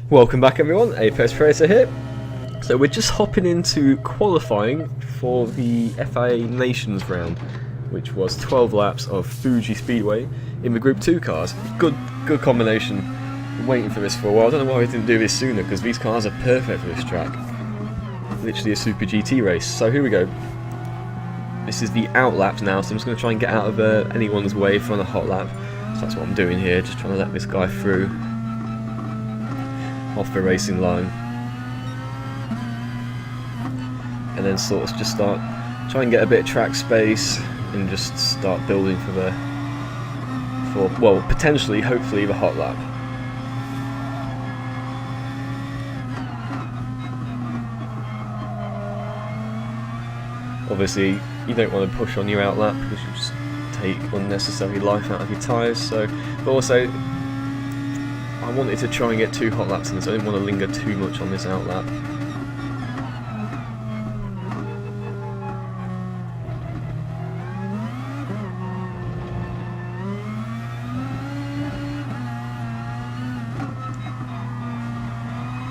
Welcome back everyone, Apex Racer here. So we're just hopping into qualifying for the FIA Nations round, which was 12 laps of Fuji Speedway in the Group 2 cars. Good combination. Been waiting for this for a while. I don't know why we didn't do this sooner, because these cars are perfect for this track. Literally a Super GT race. So here we go. This is the out laps now, so I'm just going to try and get out of anyone's way for on a hot lap. So that's what I'm doing here, just trying to let this guy through off the racing line, and then sort of just try and get a bit of track space and just start building for well, potentially, hopefully, the hot lap. Obviously, you don't want to push on your out lap because you just take unnecessary life out of your tyres. So, but also, I wanted to try and get 2 hot laps in, so I didn't want to linger too much on this out lap.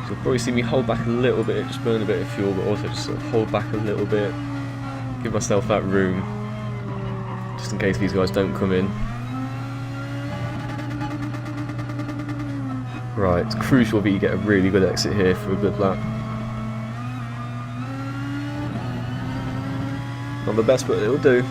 So you'll probably see me hold back a little bit, just burn a bit of fuel, but also just sort of hold back a little bit, give myself that room, just in case these guys don't come in. Right, it's crucial that you get a really good exit here for a good lap. Not the best, but it'll do.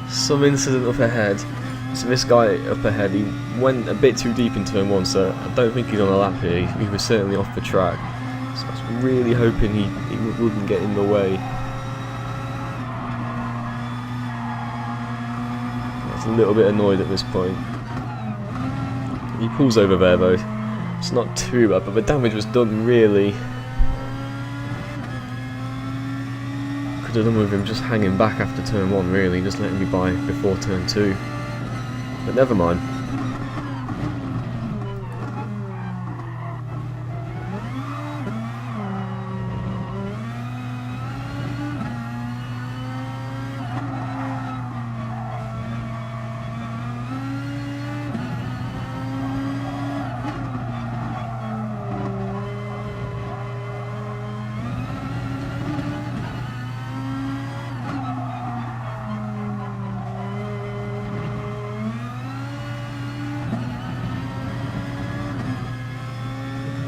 Some incident up ahead. So this guy up ahead, he went a bit too deep into turn 1, so I don't think he's on a lap here. He was certainly off the track. So I was really hoping he wouldn't get in the way. I was a little bit annoyed at this point. He pulls over there though. It's not too bad, but the damage was done really. Could have done with him just hanging back after turn 1 really, just letting me by before turn 2. But never mind.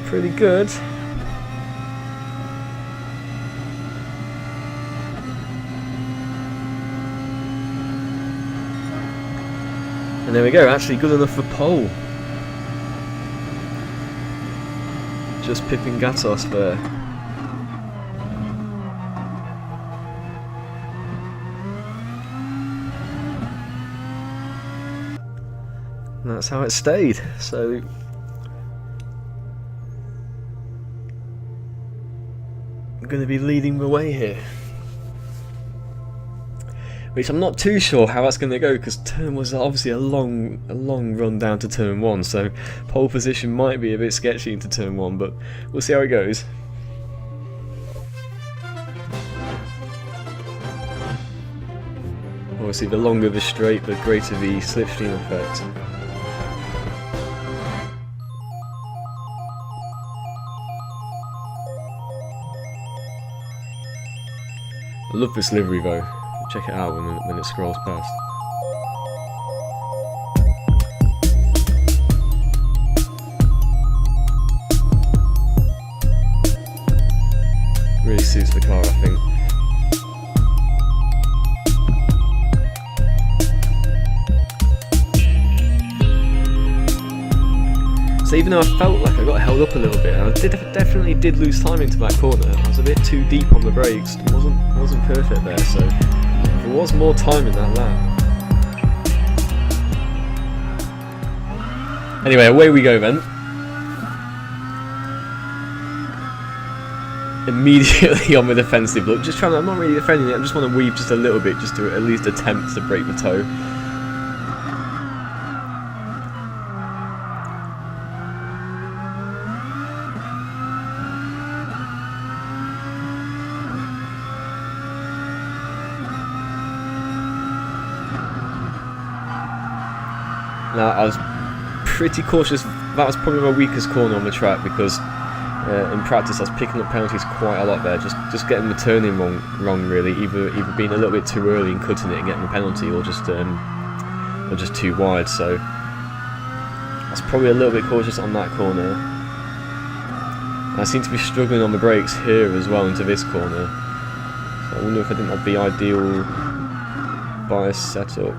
Pretty good. And there we go, actually good enough for pole. Just pipping Gatos there. And that's how it stayed. So I'm going to be leading the way here, which I'm not too sure how that's going to go, because turn was obviously a long run down to turn 1, so pole position might be a bit sketchy into turn 1, but we'll see how it goes. Obviously the longer the straight, the greater the slipstream effect. I love this livery though. Check it out when it scrolls past. Really suits the car, I think. So even though I felt like I got held up a little bit, I definitely did lose time into that corner. I was a bit too deep on the brakes. It wasn't perfect there, so there was more time in that lap. Anyway, away we go then. immediately on the defensive look, just trying to, I'm not really defending it, I just want to weave just a little bit, just to at least attempt to break the toe. Now, I was pretty cautious. That was probably my weakest corner on the track, because in practice I was picking up penalties quite a lot there, just getting the turning wrong really, either being a little bit too early and cutting it and getting the penalty, or just too wide. So I was probably a little bit cautious on that corner. And I seem to be struggling on the brakes here as well into this corner. So I wonder if I didn't have the ideal bias setup.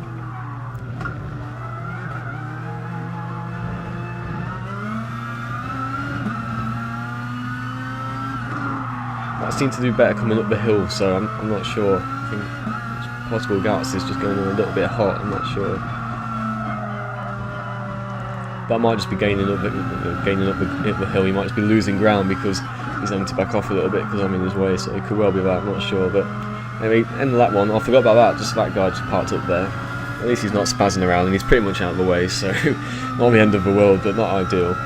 I seem to do better coming up the hill, so I'm not sure. I think it's possible Gats is just going on a little bit hot, I'm not sure. But I might just be gaining up the hill. He might just be losing ground because he's having to back off a little bit because I'm in his way, so it could well be that, I'm not sure. But anyway, end of lap one, I forgot about that, just that guy just parked up there. At least he's not spazzing around and he's pretty much out of the way, so not the end of the world, but not ideal.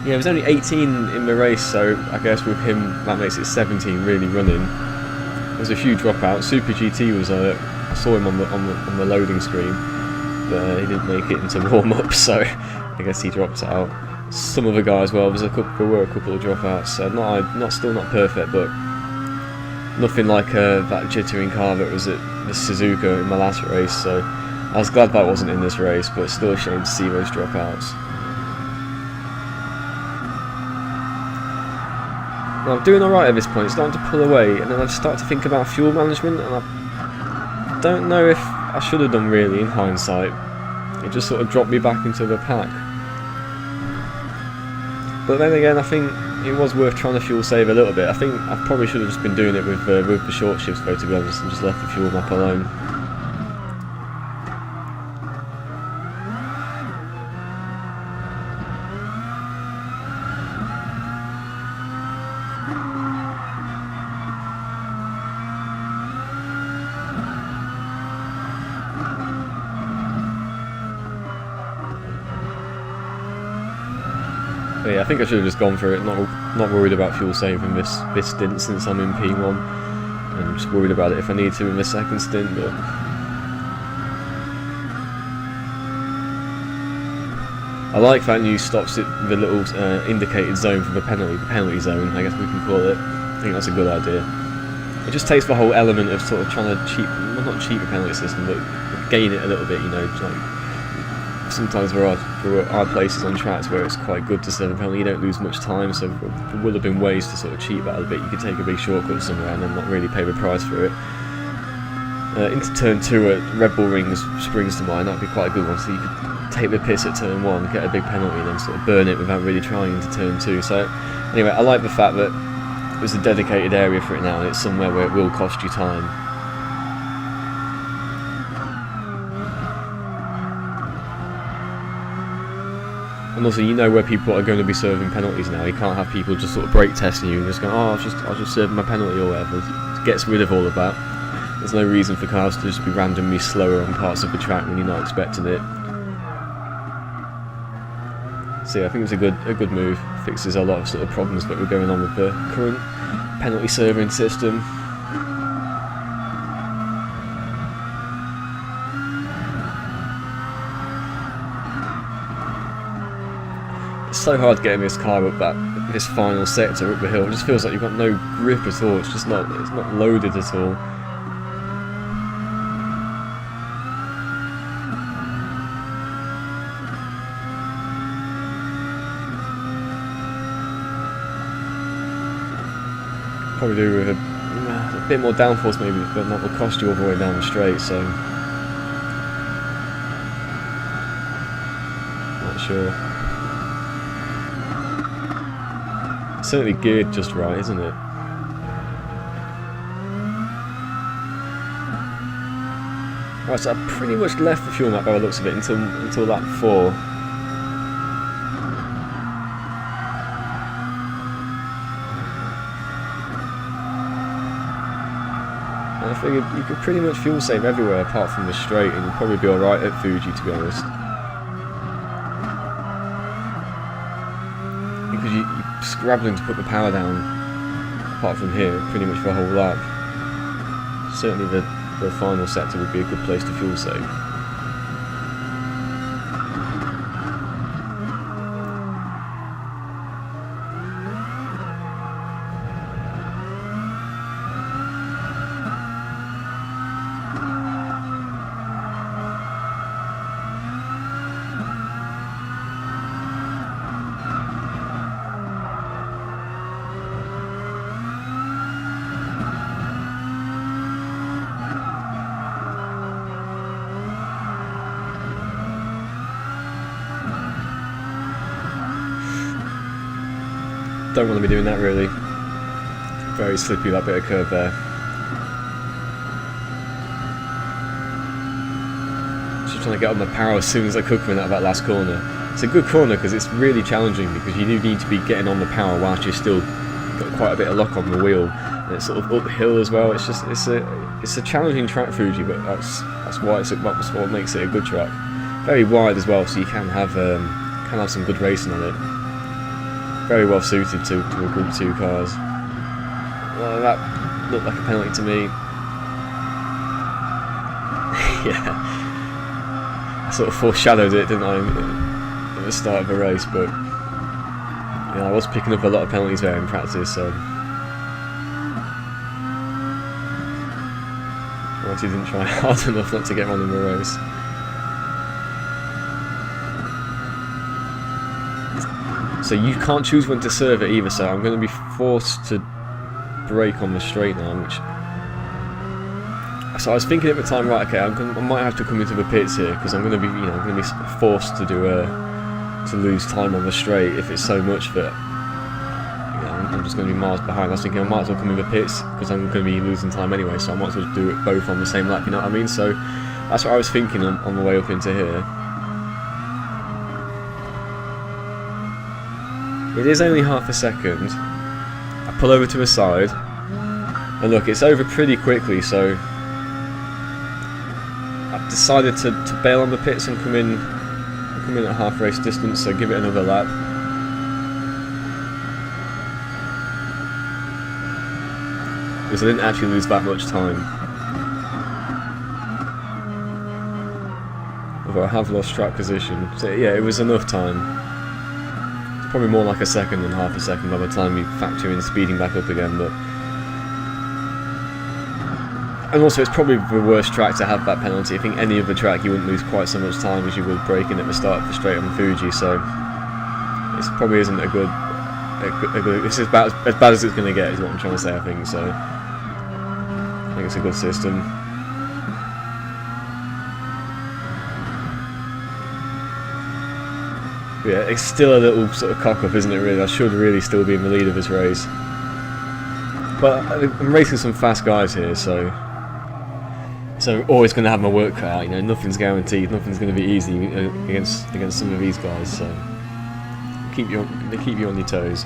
Yeah, he was only 18 in the race, so I guess with him that makes it 17 really running. There's a few dropouts. Super GT was I saw him on the loading screen, but he didn't make it into warm-up, so I guess he dropped out. Some other guys, well, there were a couple of dropouts, so still not perfect, but nothing like that jittering car that was at the Suzuka in my last race. So I was glad that wasn't in this race, but still a shame to see those dropouts. I'm doing alright at this point, starting to pull away, and then I start to think about fuel management, and I don't know if I should have done really in hindsight. It just sort of dropped me back into the pack. But then again, I think it was worth trying to fuel save a little bit. I think I probably should have just been doing it with the short shifts, though, to be honest, and just left the fuel map alone. But yeah, I think I should have just gone for it. Not worried about fuel saving this stint since I'm in P1. I'm just worried about it if I need to in the second stint. But I like that new stops at the little indicated zone for the penalty zone, I guess we can call it. I think that's a good idea. It just takes the whole element of sort of trying to not cheat the penalty system, but gain it a little bit. You know, like sometimes there are places on tracks where it's quite good to serve a penalty. You don't lose much time, so there will have been ways to sort of cheat that a bit. You could take a big shortcut somewhere and then not really pay the price for it. Into turn 2 at Red Bull Ring springs to mind. That'd be quite a good one. So you could take the piss at turn 1, get a big penalty, and then sort of burn it without really trying into turn 2. So anyway, I like the fact that there's a dedicated area for it now, and it's somewhere where it will cost you time. And also, you know where people are going to be serving penalties now. You can't have people just sort of brake testing you and just going, oh, I'll just serve my penalty or whatever. It gets rid of all of that. There's no reason for cars to just be randomly slower on parts of the track when you're not expecting it. So yeah, I think it's a good move. Fixes a lot of sort of problems that were going on with the current penalty serving system. It's so hard getting this car up this final sector up the hill. It just feels like you've got no grip at all. It's not loaded at all. Probably do with a bit more downforce maybe, but that will cost you all the way down the straight, so not sure. It's certainly geared just right, isn't it? Right, so I pretty much left the fuel map by the looks of it until lap 4. figured you could pretty much fuel save everywhere apart from the straight, and you'd probably be alright at Fuji, to be honest. Because you're scrabbling to put the power down, apart from here, pretty much for a whole lap. Certainly the final sector would be a good place to fuel save. Don't want to be doing that really. Very slippy, that bit of curve there. Just trying to get on the power as soon as I could coming out of that last corner. It's a good corner because it's really challenging, because you do need to be getting on the power whilst you're still got quite a bit of lock on the wheel, and it's sort of uphill as well. It's a challenging track, Fuji, but that's what makes it a good track. Very wide as well, so you can have some good racing on it. Very well suited to a Group 2 cars. Well, that looked like a penalty to me. Yeah. I sort of foreshadowed it, didn't I, at the start of the race, but yeah, I was picking up a lot of penalties there in practice, so I actually didn't try hard enough not to get one in the race. So you can't choose when to serve it either, so I'm going to be forced to brake on the straight now, which... So I was thinking at the time, right, okay, I might have to come into the pits here, because I'm going to be, forced to to lose time on the straight if it's so much that, I'm just going to be miles behind. I was thinking I might as well come in the pits, because I'm going to be losing time anyway, so I might as well do it both on the same lap, you know what I mean? So that's what I was thinking on the way up into here. It is only half a second. I pull over to the side, and look, it's over pretty quickly, so I've decided to bail on the pits and come in at half race distance, so give it another lap. Because I didn't actually lose that much time. Although I have lost track position, so yeah, it was enough time. Probably more like a second than half a second by the time you factor in speeding back up again, but... And also it's probably the worst track to have that penalty. I think any other track you wouldn't lose quite so much time as you would braking at the start of the straight on Fuji, so... It probably isn't a good... It's as bad as it's going to get, is what I'm trying to say, I think, so... I think it's a good system. Yeah, it's still a little sort of cock-up, isn't it, really? I should really still be in the lead of this race. But I'm racing some fast guys here, so always going to have my work cut out, nothing's guaranteed, nothing's going to be easy against some of these guys, so they keep you on your toes.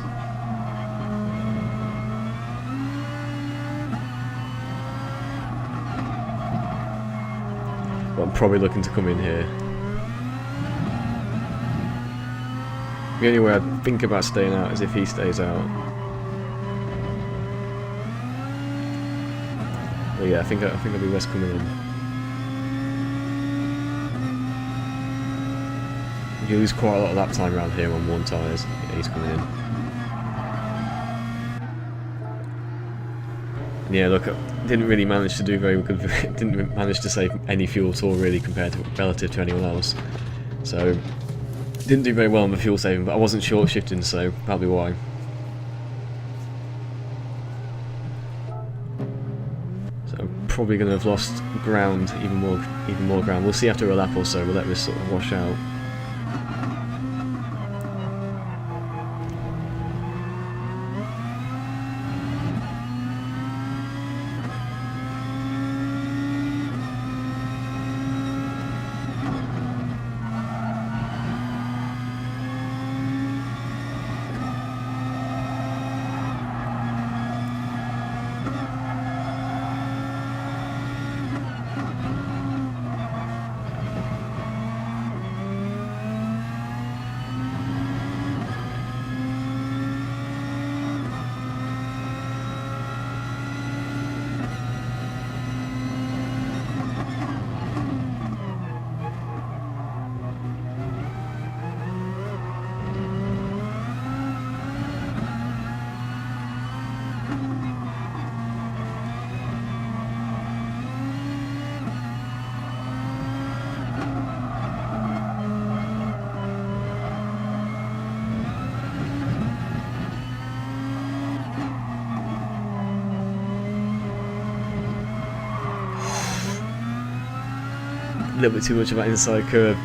But I'm probably looking to come in here. The only way I'd think about staying out is if he stays out. But yeah, I think I'll be best coming in. You lose quite a lot of lap time around here on one tyres. Yeah, he's coming in. And yeah, look, I didn't really manage to do very good. Didn't manage to save any fuel at all, really, relative to anyone else. So. Didn't do very well on the fuel saving, but I wasn't short shifting, so that'll be why. So I'm probably going to have lost ground, even more ground. We'll see after a lap or so. We'll let this sort of wash out. little bit too much of that inside curve.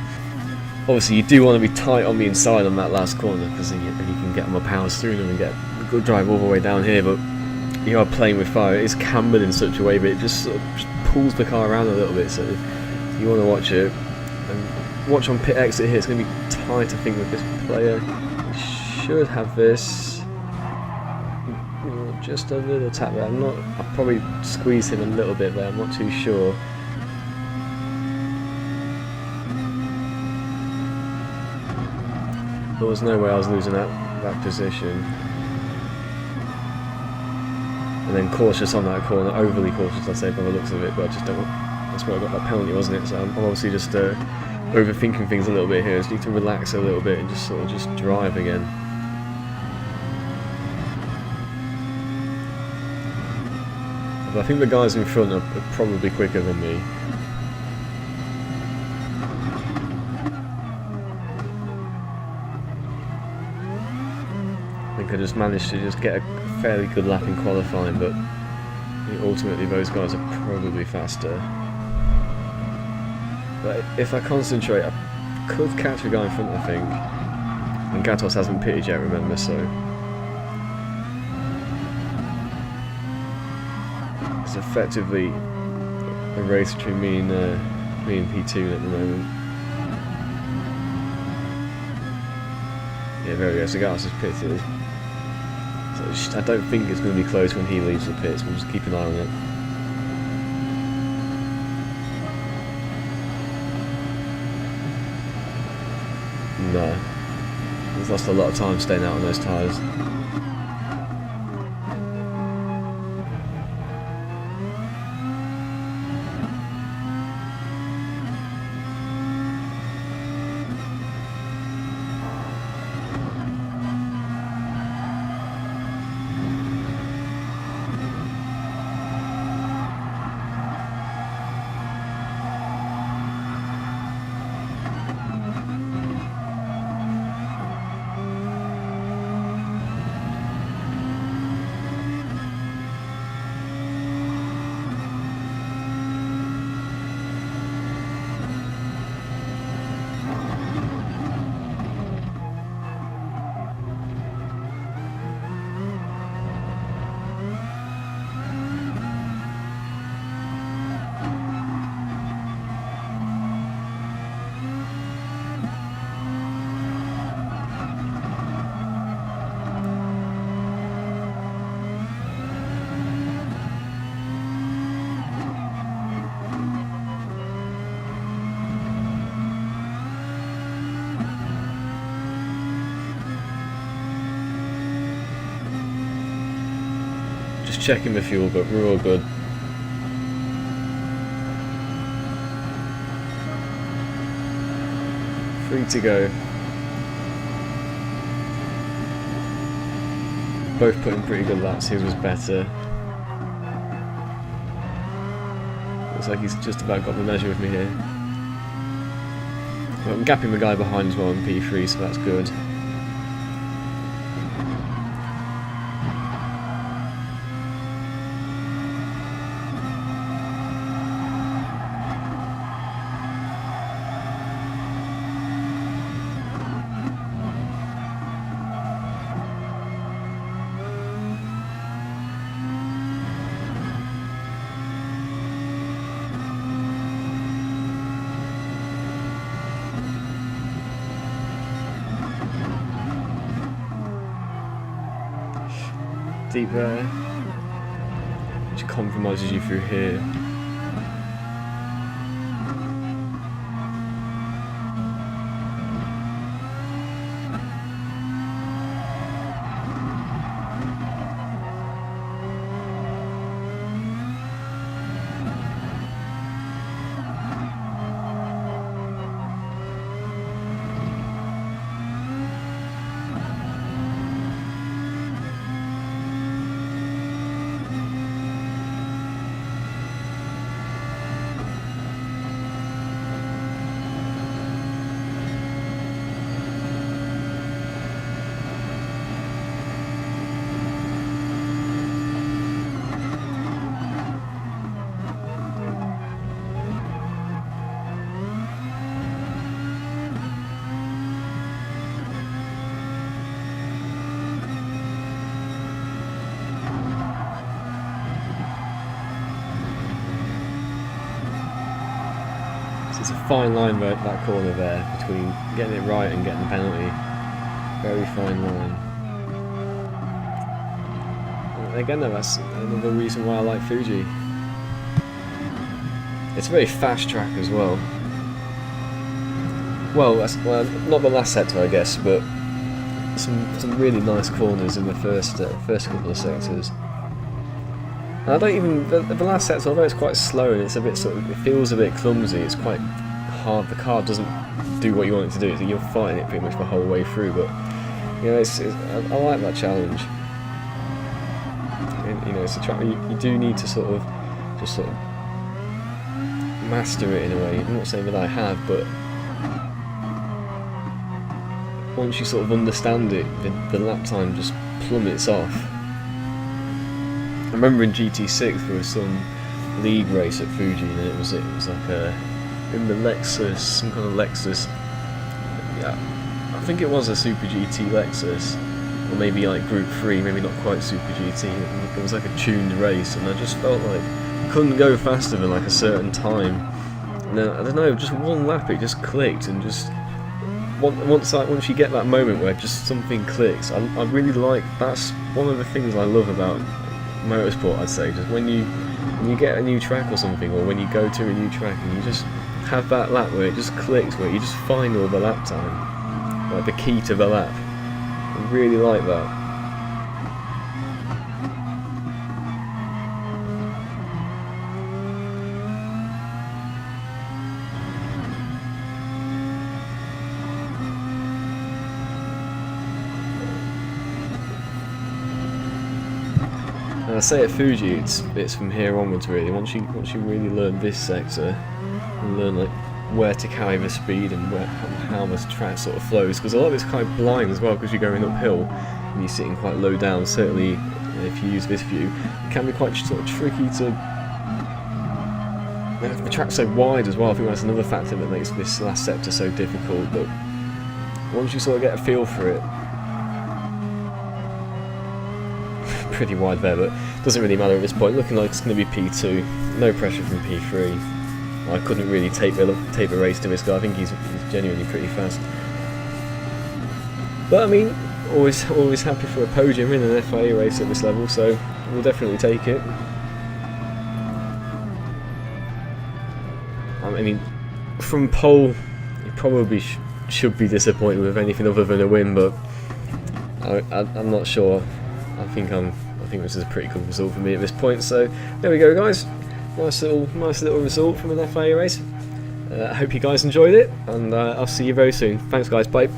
Obviously, you do want to be tight on the inside on that last corner, because then you can get more powers through them and get a good drive all the way down here. But you are playing with fire. It is cambered in such a way, but it just sort of just pulls the car around a little bit. So you want to watch it. And watch on pit exit here. It's going to be tight, I think, with this player. He should have this. Just a little tap there. I'll probably squeeze him a little bit there. I'm not too sure. There was no way I was losing that position. And then cautious on that corner, overly cautious I'd say by the looks of it, but I just don't. That's where I got that penalty, wasn't it? So I'm obviously just overthinking things a little bit here. I just need to relax a little bit and just sort of just drive again. But I think the guys in front are probably quicker than me. I think I just managed to just get a fairly good lap in qualifying, but I think ultimately those guys are probably faster. But if I concentrate, I could catch the guy in front, I think. And Gatos hasn't pitted yet, remember, so it's effectively a race between me and P2 at the moment. Yeah, there we go, so Gatos is pitted. So I don't think it's going to be close when he leaves the pits. We'll just keep an eye on it. No. He's lost a lot of time staying out on those tyres. Checking the fuel, but we're all good. Free to go. Both putting pretty good laps. His was better. Looks like he's just about got the measure with me here. Well, I'm gapping the guy behind as well in P3, so that's good. Deep there, which compromises you through here. It's a fine line right, that corner there, between getting it right and getting the penalty. Very fine line. And again though, that's another reason why I like Fuji. It's a very fast track as well. Well, not the last sector I guess, but some really nice corners in the first couple of sectors. And I don't even the last sector, although it's quite slow and it's a bit it feels a bit clumsy. It's quite hard. The car doesn't do what you want it to do. So you're fighting it pretty much the whole way through. But you know, I like that challenge. And, you know, it's a track you do need to sort of master it in a way. I'm not saying that I have, but once you sort of understand it, the lap time just plummets off. I remember in GT6 there was some league race at Fuji, and it was like in the Lexus, some kind of Lexus. Yeah, I think it was a Super GT Lexus, or maybe like Group 3, maybe not quite Super GT. It was like a tuned race, and I just felt like I couldn't go faster than like a certain time. And then, I don't know, just one lap it just clicked, and just once you get that moment where just something clicks, I really like. That's one of the things I love about motorsport, I'd say. Just when you get a new track or something, or when you go to a new track and you just have that lap where it just clicks, where you just find all the lap time, like the key to the lap. I really like that. And I say at Fuji, it's from here onwards really. Once you really learn this sector and learn like where to carry the speed and how the track sort of flows, because a lot of it's kind of blind as well, because you're going uphill and you're sitting quite low down. Certainly, if you use this view, it can be quite sort of tricky to. The track's so wide as well. I think that's another factor that makes this last sector so difficult. But once you sort of get a feel for it. Pretty wide there, but doesn't really matter at this point. Looking like it's going to be P2, no pressure from P3. I couldn't really tape the race to this guy. I think he's genuinely pretty fast. But I mean, always happy for a podium in an FIA race at this level, so we'll definitely take it. I mean, from pole, you probably should be disappointed with anything other than a win, but I'm not sure. I think this is a pretty good result for me at this point. So there we go, guys. Nice little result from an FIA race. I hope you guys enjoyed it, and I'll see you very soon. Thanks, guys. Bye.